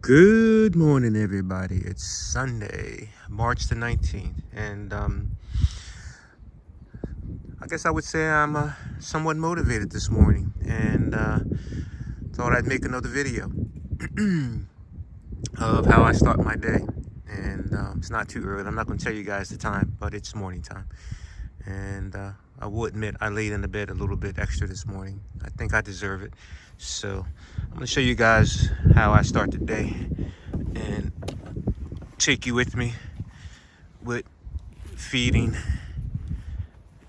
Good morning, everybody. It's Sunday, March the 19th, and I guess I would say I'm somewhat motivated this morning, and thought I'd make another video of how I start my day. And it's not too early. I'm not going to tell you guys the time, but it's morning time. And I will admit I laid in the bed a little bit extra this morning. I think I deserve it. So I'm going to show you guys how I start the day and take you with me with feeding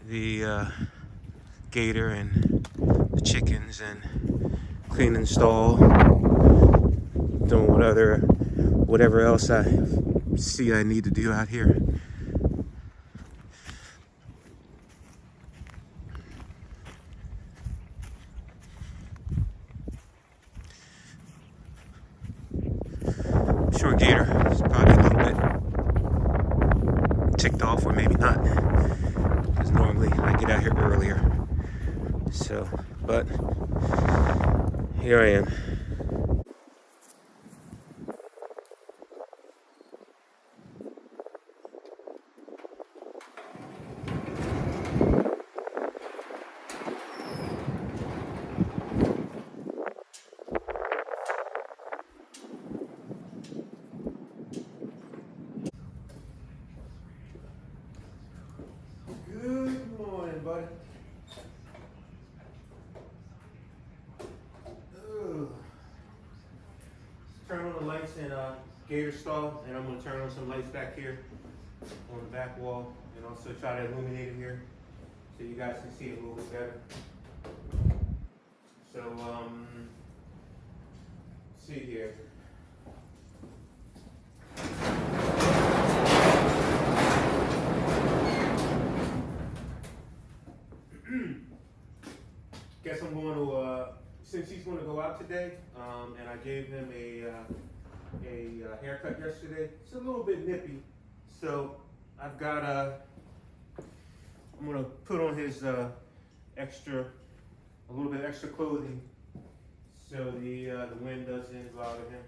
the gator and the chickens and cleaning the stall, doing whatever else I see I need to do out here. I'm sure Gator is probably a little bit ticked off, or maybe not, because normally I get out here earlier. So, but here I am. Good morning, buddy. Ugh. Turn on the lights in Gator stall, and I'm going to turn on some lights back here on the back wall, and also try to illuminate it here so you guys can see it a little bit better. So, see here. Guess I'm going to, since he's going to go out today, and I gave him a haircut yesterday, it's a little bit nippy. So I've got, I'm going to put on his a little bit extra clothing so the wind doesn't bother him.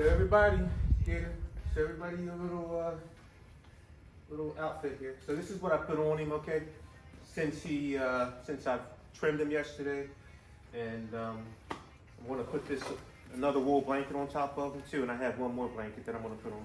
Show everybody, Gator. Show everybody your little outfit here. So this is what I put on him, okay? Since I've trimmed him yesterday, and I'm gonna put another wool blanket on top of him too, and I have one more blanket that I'm gonna put on.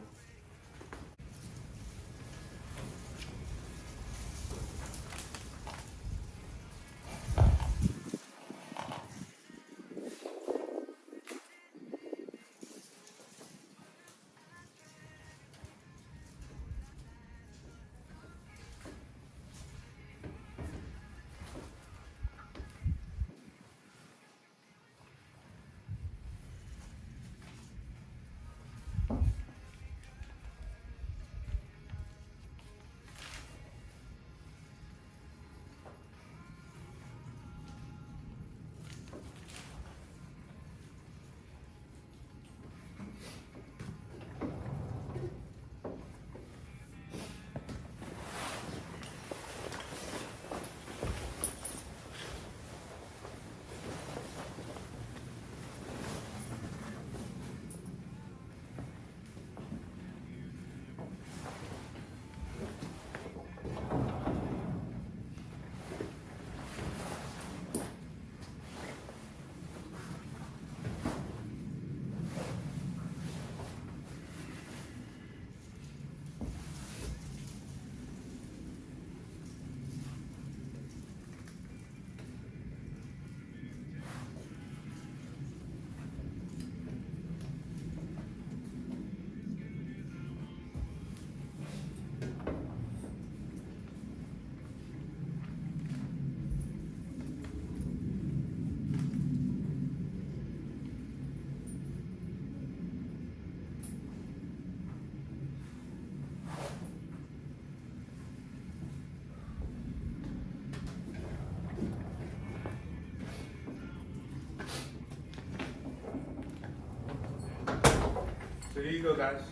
So there you go, guys.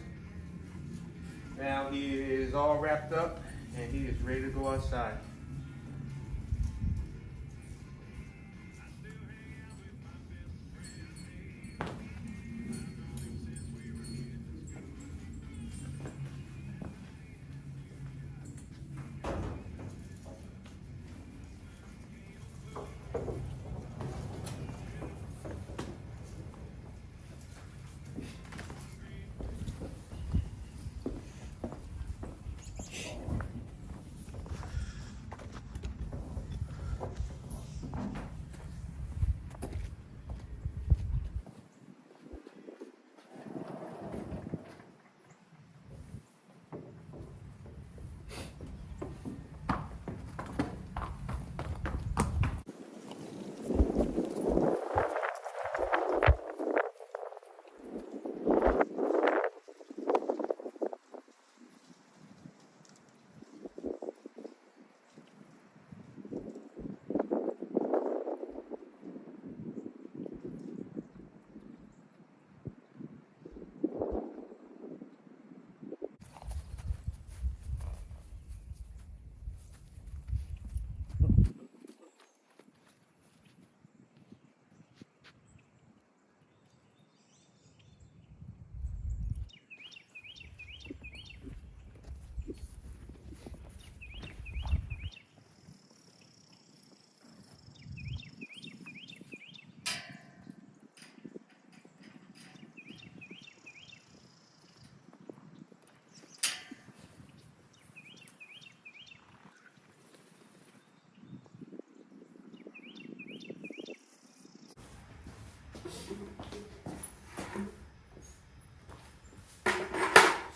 Now he is all wrapped up and he is ready to go outside.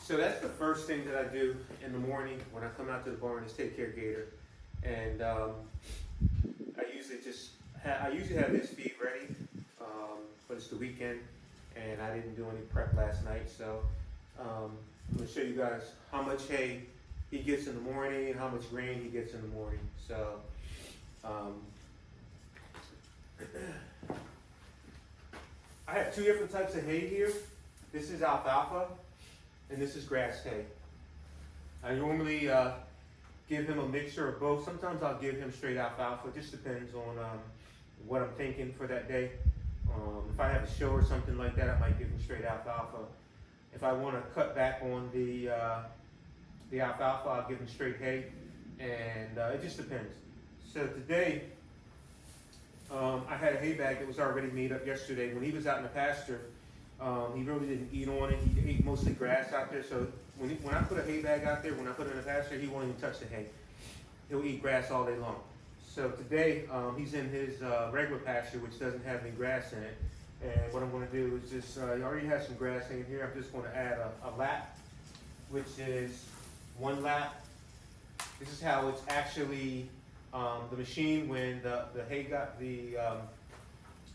So that's the first thing that I do in the morning when I come out to the barn is take care of Gator. And I usually have his feed ready, but it's the weekend and I didn't do any prep last night. So I'm gonna show you guys how much hay he gets in the morning, how much grain he gets in the morning. So I have two different types of hay here. This is alfalfa and this is grass hay. I normally give him a mixture of both. Sometimes I'll give him straight alfalfa. It just depends on what I'm thinking for that day. If I have a show or something like that, I might give him straight alfalfa. If I want to cut back on the alfalfa, I'll give him straight hay, and it just depends. So today, I had a hay bag that was already made up yesterday. When he was out in the pasture, he really didn't eat on it. He ate mostly grass out there. So when I put a hay bag out there, when I put it in the pasture, he won't even touch the hay. He'll eat grass all day long. So today, he's in his regular pasture, which doesn't have any grass in it. And what I'm going to do is just, he already has some grass in here. I'm just going to add a lap, which is 1 lap. This is how it's actually, the machine, when the hay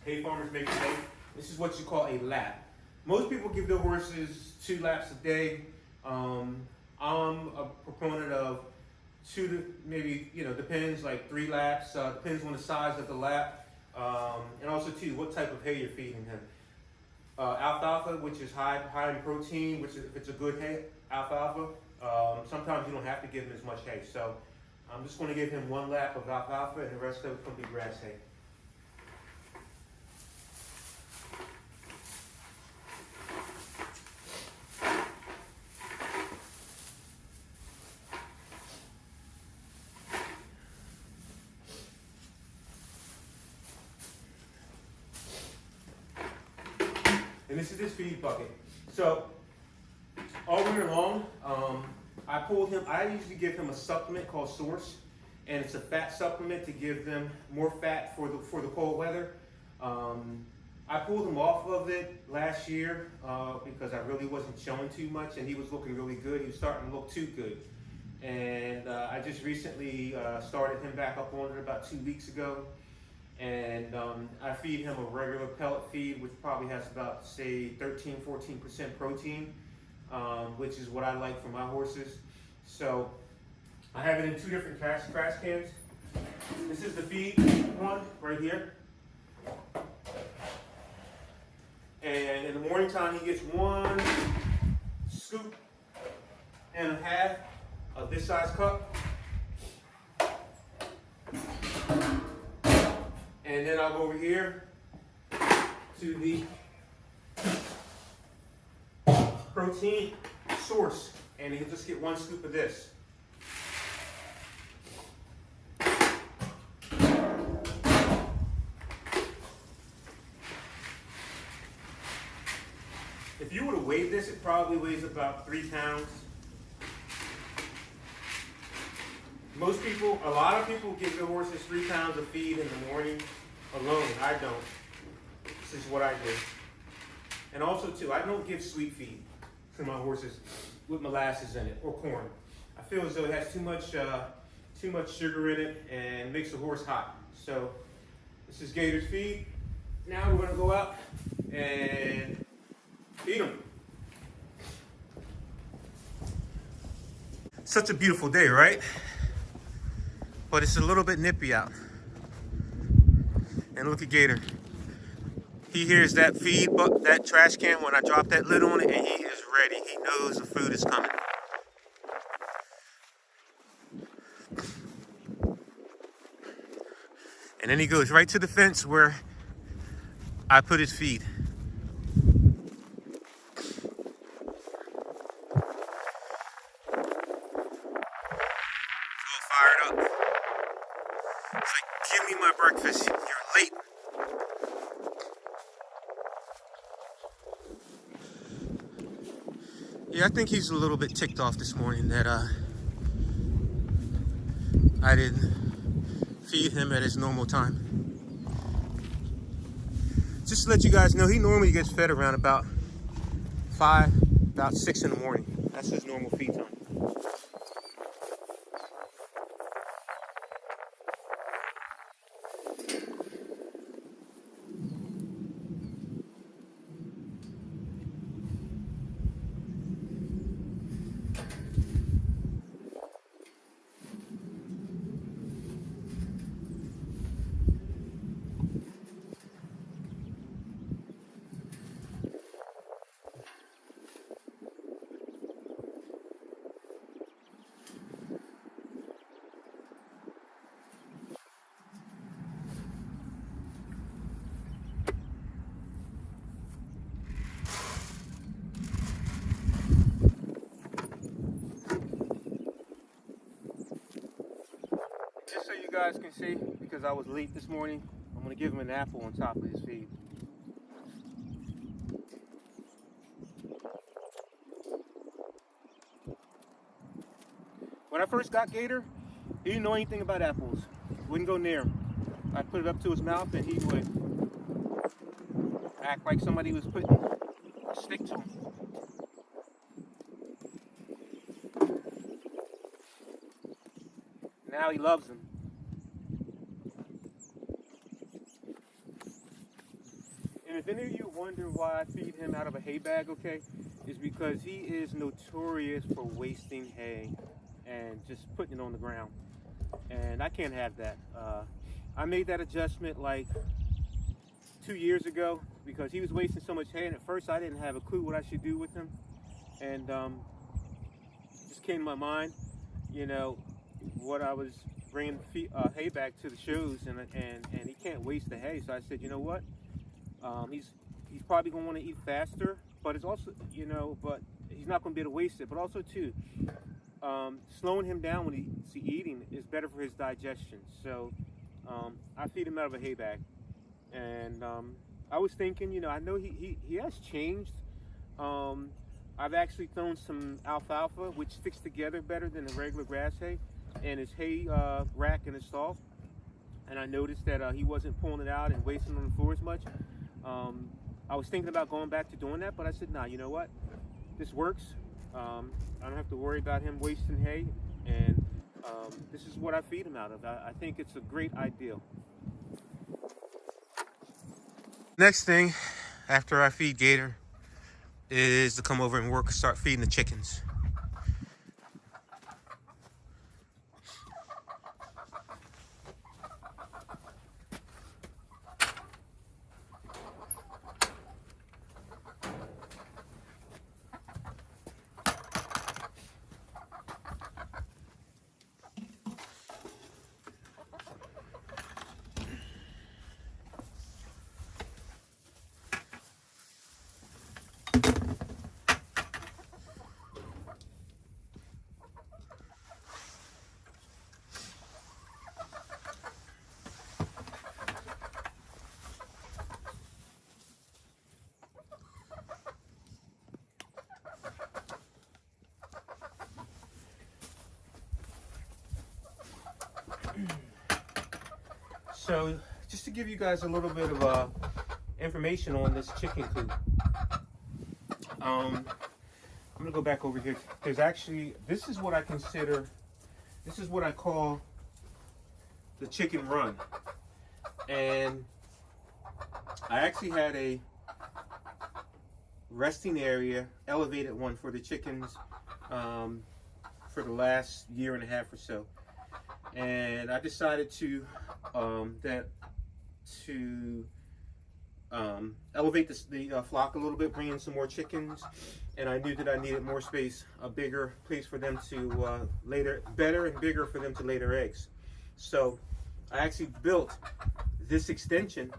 hay farmers make the hay, this is what you call a lap. Most people give their horses 2 laps a day. I'm a proponent of 2 to maybe, depends, like 3 laps. Depends on the size of the lap. And also too, what type of hay you're feeding him. Alfalfa, which is high in protein, which is, if it's a good hay, alfalfa, sometimes you don't have to give him as much hay. So I'm just going to give him 1 lap of alfalfa, and the rest of it's going to be grass hay. And this is his feed bucket. So all winter long, I usually give him a supplement called Source, and it's a fat supplement to give them more fat for the cold weather. I pulled him off of it last year because I really wasn't showing too much, and he was looking really good. He was starting to look too good. And I just recently started him back up on it about 2 weeks ago. And I feed him a regular pellet feed, which probably has about, say, 13–14% protein, which is what I like for my horses. So I have it in 2 different trash cans. This is the feed one right here. And in the morning time, he gets 1 scoop and a half of this size cup. And then I'll go over here to the protein Source, and he'll just get 1 scoop of this. If you were to weigh this, it probably weighs about 3 pounds. A lot of people give their horses 3 pounds of feed in the morning alone. I don't. This is what I do. And also too, I don't give sweet feed to my horses with molasses in it or corn. I feel as though it has too much sugar in it and makes the horse hot. So this is Gator's feed. Now we're gonna go out and feed him. Such a beautiful day, right? But it's a little bit nippy out. And look at Gator. He hears that feed, that trash can when I drop that lid on it, and he is ready. He knows the food is coming. And then he goes right to the fence where I put his feed. He's all fired up. It's like, give me my breakfast. You're late. Yeah, I think he's a little bit ticked off this morning that I didn't feed him at his normal time. Just to let you guys know, he normally gets fed around about 6 in the morning. That's his normal feed time. guys can see, because I was late this morning, I'm going to give him an apple on top of his feed. When I first got Gator, he didn't know anything about apples. Wouldn't go near him. I put it up to his mouth and he would act like somebody was putting a stick to him. Now he loves them. And if any of you wonder why I feed him out of a hay bag, okay, is because he is notorious for wasting hay and just putting it on the ground. And I can't have that. I made that adjustment like 2 years ago because he was wasting so much hay, and at first I didn't have a clue what I should do with him. And just came to my mind, you know, what I was bringing hay back to the shows, and he can't waste the hay. So I said, you know what? He's probably gonna want to eat faster, but it's also, you know, but he's not gonna be able to waste it. But also too, slowing him down when he's eating is better for his digestion. So I feed him out of a hay bag, and I was thinking, you know, I know he has changed. I've actually thrown some alfalfa, which sticks together better than the regular grass hay, in his hay rack in his stall, and I noticed that he wasn't pulling it out and wasting it on the floor as much. I was thinking about going back to doing that, but I said, nah, you know what? This works. I don't have to worry about him wasting hay, and this is what I feed him out of. I think it's a great idea. Next thing after I feed Gator is to come over and start feeding the chickens. So, just to give you guys a little bit of information on this chicken coop. I'm gonna go back over here. There's actually, this is what I call the chicken run. And I actually had a resting area, elevated one for the chickens for the last year and a half or so. And I decided to elevate the flock a little bit, bring in some more chickens, and I knew that I needed more space, a bigger place for them to better and bigger for them to lay their eggs. So I actually built this extension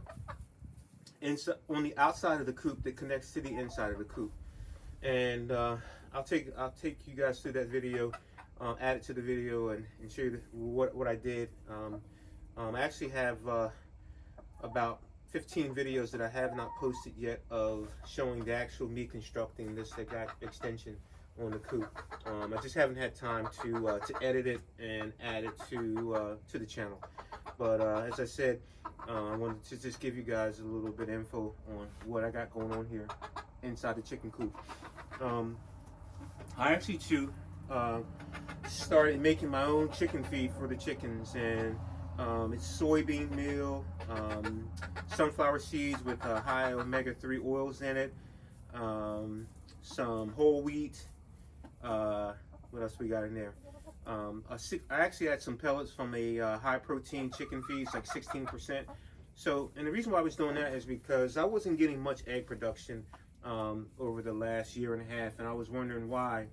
on the outside of the coop that connects to the inside of the coop, and I'll take you guys through that video. Add it to the video and show you what I did. I actually have about 15 videos that I have not posted yet of showing the actual me constructing this extension on the coop. I just haven't had time to edit it and add it to the channel. But as I said, I wanted to just give you guys a little bit of info on what I got going on here inside the chicken coop. I actually too started making my own chicken feed for the chickens, and it's soybean meal, sunflower seeds with high omega-3 oils in it, some whole wheat, what else we got in there? I actually had some pellets from a high protein chicken feed, it's like 16%. So, and the reason why I was doing that is because I wasn't getting much egg production over the last year and a half, and I was wondering why.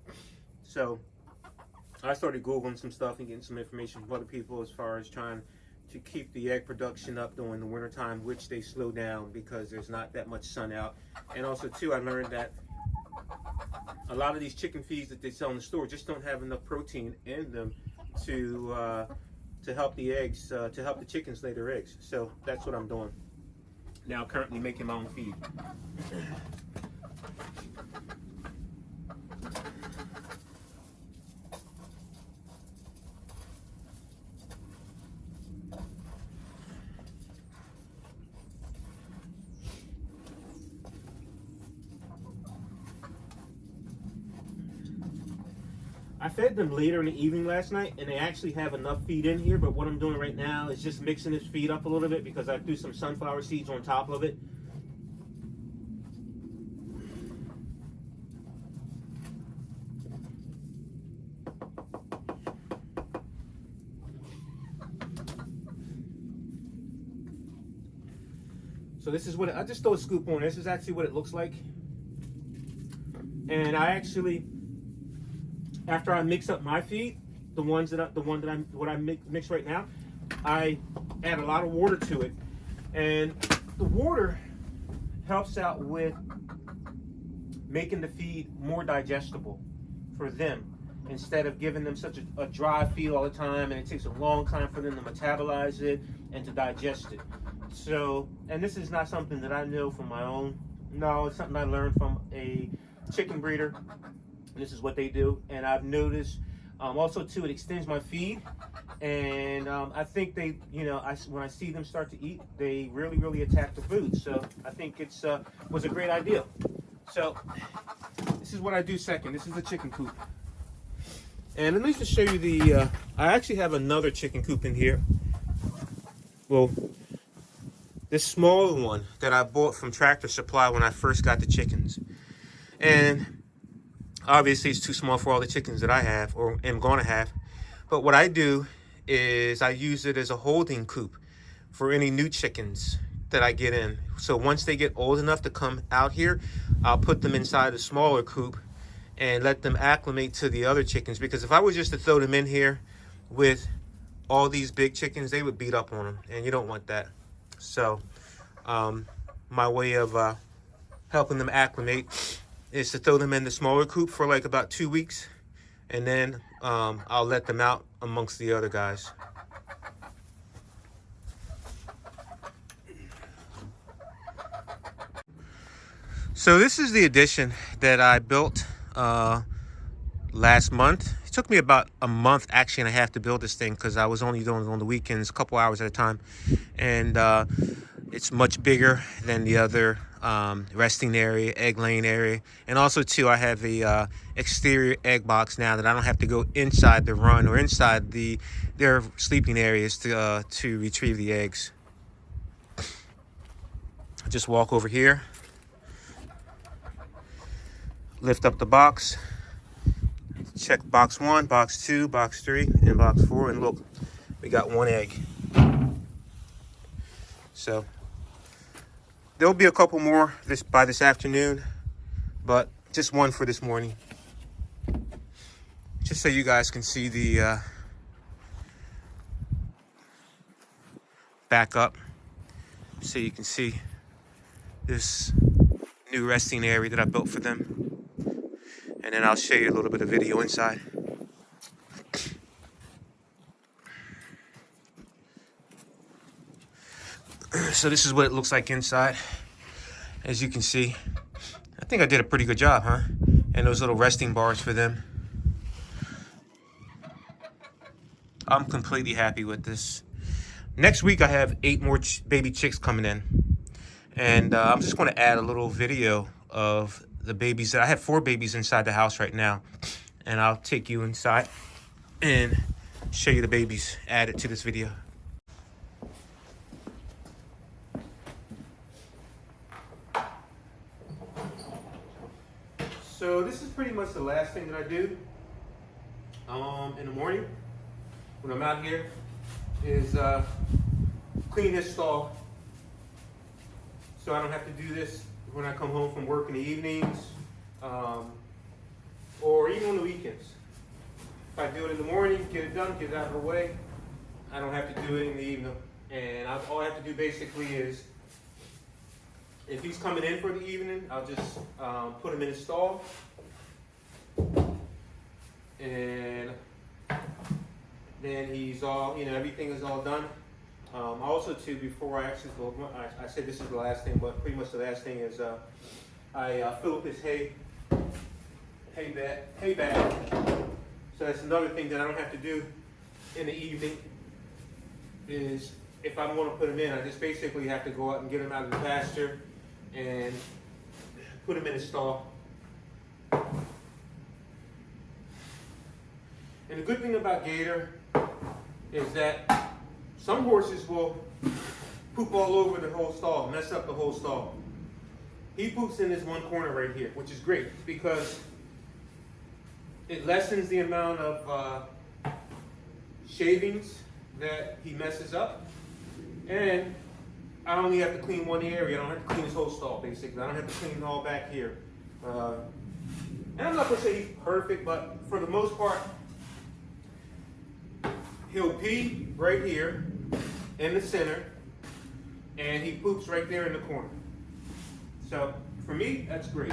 So I started Googling some stuff and getting some information from other people as far as trying to keep the egg production up during the wintertime, which they slow down because there's not that much sun out. And also too, I learned that a lot of these chicken feeds that they sell in the store just don't have enough protein in them to to help the eggs, to help the chickens lay their eggs. So that's what I'm doing. Now currently making my own feed. I fed them later in the evening last night, and they actually have enough feed in here, but what I'm doing right now is just mixing this feed up a little bit because I threw some sunflower seeds on top of it. So this is what I just throw a scoop on. This is actually what it looks like. And I actually, after I mix up my feed, what I mix right now, I add a lot of water to it, and the water helps out with making the feed more digestible for them, instead of giving them such a dry feed all the time, and it takes a long time for them to metabolize it and to digest it. So, and this is not something that I know from my own. No, it's something I learned from a chicken breeder. This is what they do, and I've noticed also too, it extends my feed, and I think they, when I see them start to eat, they really attack the food. So I think it's was a great idea. So this is what I do second. This is the chicken coop, and let me just show you the. I actually have another chicken coop in here. Well, this smaller one that I bought from Tractor Supply when I first got the chickens, and obviously it's too small for all the chickens that I have or am going to have. But what I do is I use it as a holding coop for any new chickens that I get in. So once they get old enough to come out here, I'll put them inside a smaller coop and let them acclimate to the other chickens. Because if I was just to throw them in here with all these big chickens, they would beat up on them, and you don't want that. So my way of helping them acclimate is to throw them in the smaller coop for like about 2 weeks, and then I'll let them out amongst the other guys. So this is the addition that I built last month. It took me about a month actually and a half to build this thing because I was only doing it on the weekends, a couple hours at a time, and it's much bigger than the other resting area, egg laying area. And also too, I have a exterior egg box now that I don't have to go inside the run or inside their sleeping areas to retrieve the eggs. I just walk over here, lift up the box, check box 1, box 2, box 3, and box 4, and look, we got 1 egg. So there'll be a couple more by this afternoon, but just 1 for this morning. Just so you guys can see the back up, so you can see this new resting area that I built for them. And then I'll show you a little bit of video inside. So this is what it looks like inside. As you can see, I think I did a pretty good job, huh? And those little resting bars for them. I'm completely happy with this. Next week I have 8 more baby chicks coming in. And I'm just going to add a little video of the babies. I have 4 babies inside the house right now. And I'll take you inside and show you the babies added to this video. So this is pretty much the last thing that I do in the morning when I'm out here is clean this stall, so I don't have to do this when I come home from work in the evenings or even on the weekends. If I do it in the morning, get it done, get it out of the way, I don't have to do it in the evening. And all I have to do basically is, if he's coming in for the evening, I'll just put him in his stall. And and he's all, everything is all done. Also too, before I actually, I said this is the last thing, but pretty much the last thing is I fill up his hay bag. So that's another thing that I don't have to do in the evening, is if I want to put him in, I just basically have to go out and get him out of the pasture and put him in a stall. And the good thing about Gator is that some horses will poop all over the whole stall, mess up the whole stall. He poops in this one corner right here, which is great because it lessens the amount of shavings that he messes up. And I only have to clean one area. I don't have to clean his whole stall, basically. I don't have to clean all back here. And I'm not going to say he's perfect, but for the most part, he'll pee right here in the center, and he poops right there in the corner. So for me, that's great.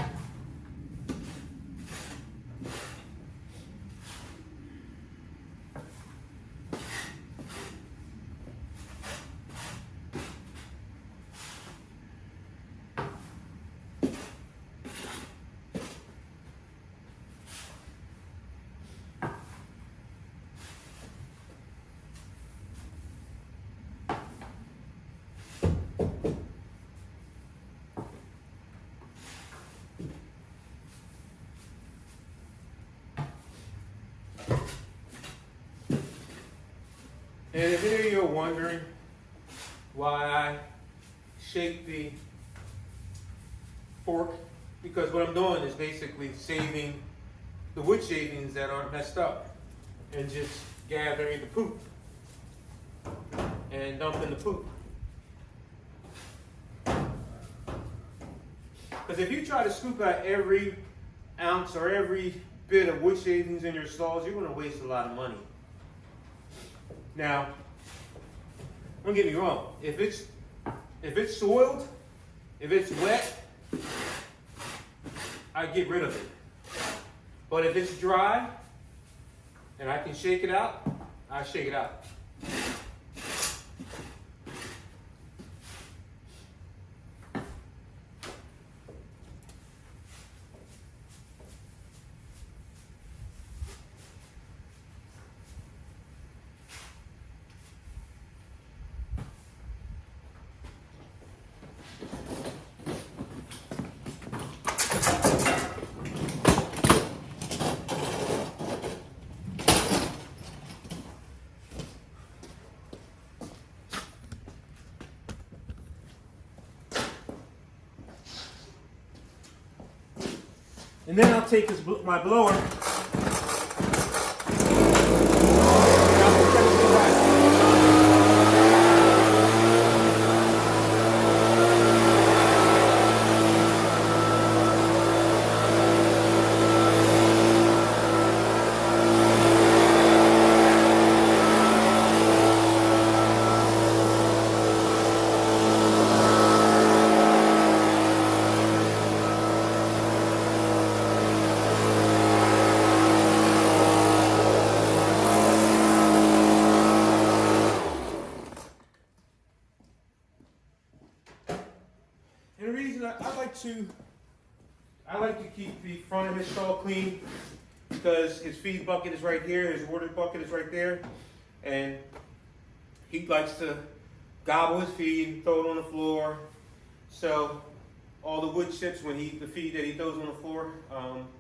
And if any of you are wondering why I shake the fork, because what I'm doing is basically saving the wood shavings that aren't messed up and just gathering the poop and dumping the poop. Because if you try to scoop out every ounce or every bit of wood shavings in your stalls, you're going to waste a lot of money. Now, don't get me wrong. If it's soiled, if it's wet, I get rid of it. But if it's dry and I can shake it out, I shake it out. And then I'll take my blower. And I'll put everything right. And the reason I like to keep the front of his stall clean, because his feed bucket is right here, his water bucket is right there, and he likes to gobble his feed and throw it on the floor. So all the wood chips, when the feed that he throws on the floor,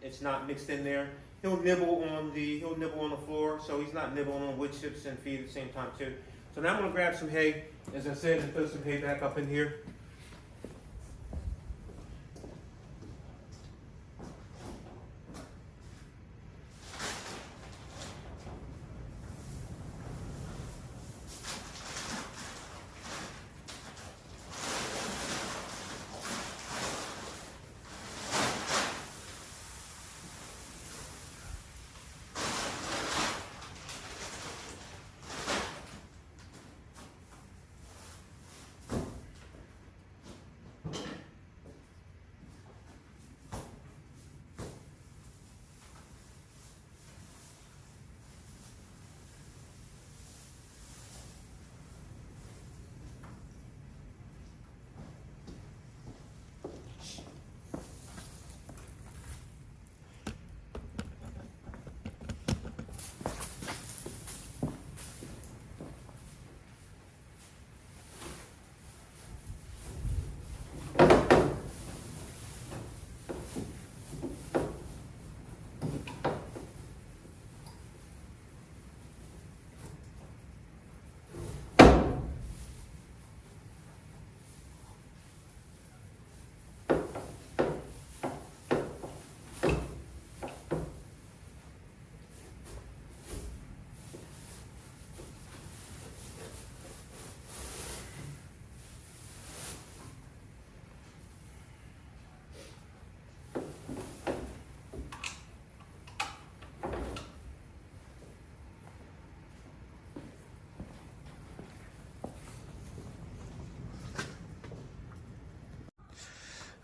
it's not mixed in there. He'll nibble on the floor, so he's not nibbling on wood chips and feed at the same time too. So now I'm gonna grab some hay, as I said, and throw some hay back up in here.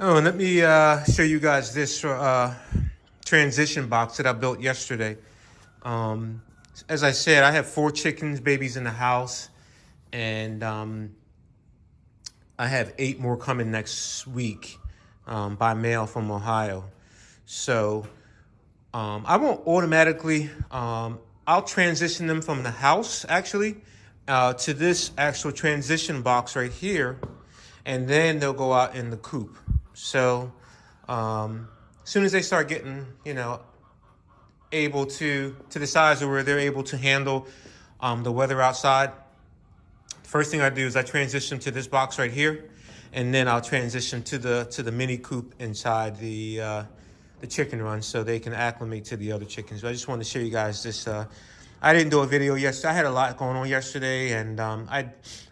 Oh, and let me show you guys this transition box that I built yesterday. As I said, I have 4 chickens, babies in the house, and I have 8 more coming next week by mail from Ohio. So I won't automatically, I'll transition them from the house actually to this actual transition box right here, and then they'll go out in the coop. So as soon as they start getting, you know, able to the size of where they're able to handle the weather outside, first thing I do is I transition to this box right here, and then I'll transition to the mini coop inside the chicken run so they can acclimate to the other chickens. But I just wanted to show you guys this. I didn't do a video yesterday. I had a lot going on yesterday, and I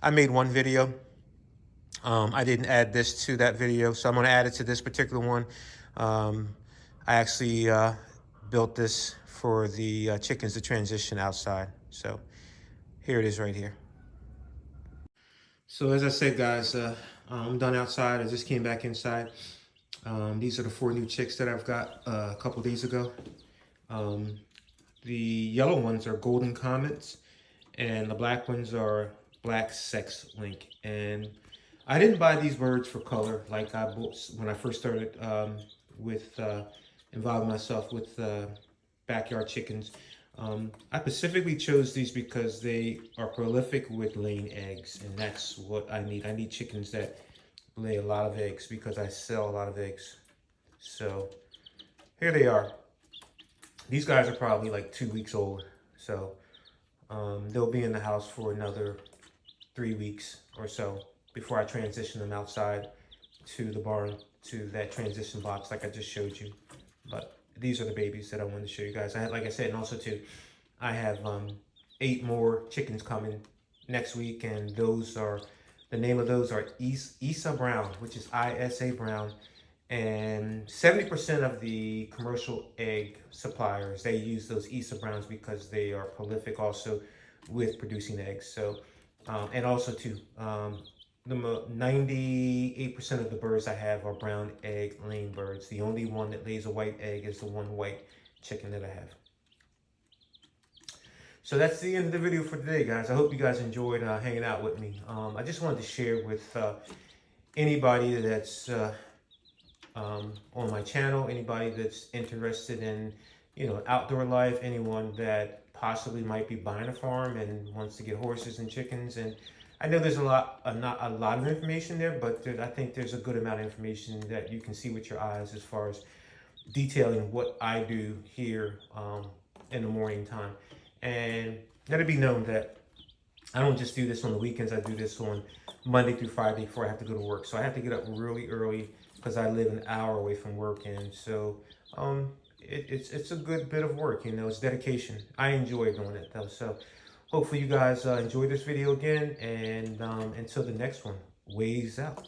made one video. I didn't add this to that video, so I'm going to add it to this particular one. I actually built this for the chickens to transition outside. So here it is right here. So as I said, guys, I'm done outside. I just came back inside. These are the 4 new chicks that I've got a couple days ago. The yellow ones are Golden Comets, and the black ones are Black Sex Link. And I didn't buy these birds for color like I bought when I first started with involving myself with backyard chickens. I specifically chose these because they are prolific with laying eggs, and that's what I need. I need chickens that lay a lot of eggs because I sell a lot of eggs. So here they are. These guys are probably like 2 weeks old. So they'll be in the house for another 3 weeks or so before I transition them outside to the barn, to that transition box like I just showed you. But these are the babies that I wanted to show you guys. I had, like I said, and also too, I have 8 more chickens coming next week, and those are, the name of those are Isa Brown, which is ISA Brown. And 70% of the commercial egg suppliers, they use those Isa Browns because they are prolific also with producing eggs. So, and also too, the 98% of the birds I have are brown egg laying birds. The only one that lays a white egg is the one white chicken that I have. So that's the end of the video for today, guys. I hope you guys enjoyed hanging out with me. I just wanted to share with anybody that's on my channel, anybody that's interested in, you know, outdoor life, anyone that possibly might be buying a farm and wants to get horses and chickens. And I know there's not a lot of information there, but I think there's a good amount of information that you can see with your eyes as far as detailing what I do here in the morning time. And let it be known that I don't just do this on the weekends. I do this on Monday through Friday before I have to go to work. So I have to get up really early because I live an hour away from work, and so it's a good bit of work. You know, it's dedication. I enjoy doing it though. So hopefully you guys enjoy this video again, and until the next one, ways out.